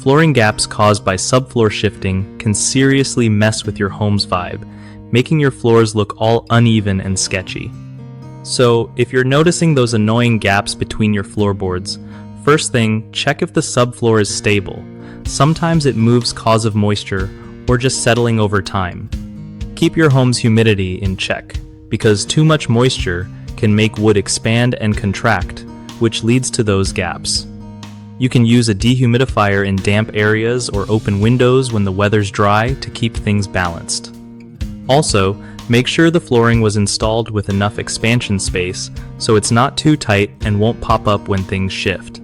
flooring gaps caused by subfloor shifting can seriously mess with your home's vibe, making your floors look all uneven and sketchy. So, if you're noticing those annoying gaps between your floorboards, first thing, check if the subfloor is stable. Sometimes it moves cause of moisture or just settling over time. Keep your home's humidity in check, because too much moisture can make wood expand and contract, which leads to those gaps. You can use a dehumidifier in damp areas or open windows when the weather's dry to keep things balanced. Also, make sure the flooring was installed with enough expansion space so it's not too tight and won't pop up when things shift.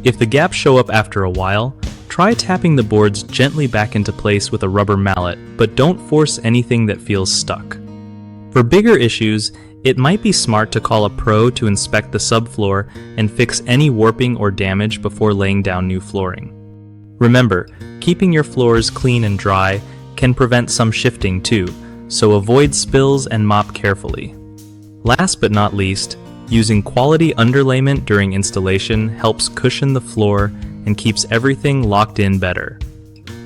If the gaps show up after a while, try tapping the boards gently back into place with a rubber mallet, but don't force anything that feels stuck. For bigger issues, it might be smart to call a pro to inspect the subfloor and fix any warping or damage before laying down new flooring. Remember, keeping your floors clean and dry can prevent some shifting too, so avoid spills and mop carefully. Last but not least, using quality underlayment during installation helps cushion the floor and keeps everything locked in better.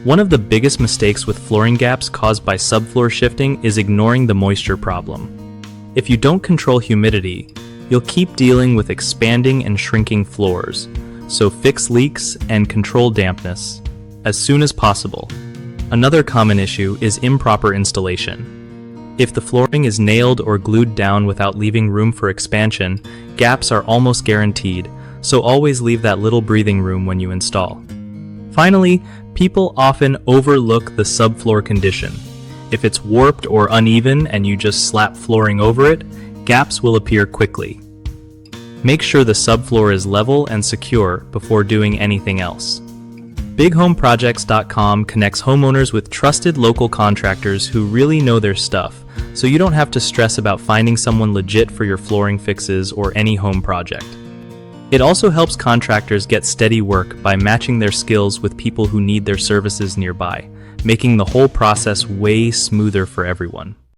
One of the biggest mistakes with flooring gaps caused by subfloor shifting is ignoring the moisture problem. If you don't control humidity, you'll keep dealing with expanding and shrinking floors, so fix leaks and control dampness as soon as possible. Another common issue is improper installation. If the flooring is nailed or glued down without leaving room for expansion, gaps are almost guaranteed, so always leave that little breathing room when you install. Finally, people often overlook the subfloor condition. If it's warped or uneven and you just slap flooring over it, gaps will appear quickly. Make sure the subfloor is level and secure before doing anything else. BigHomeProjects.com connects homeowners with trusted local contractors who really know their stuff, so you don't have to stress about finding someone legit for your flooring fixes or any home project. It also helps contractors get steady work by matching their skills with people who need their services nearby, making the whole process way smoother for everyone.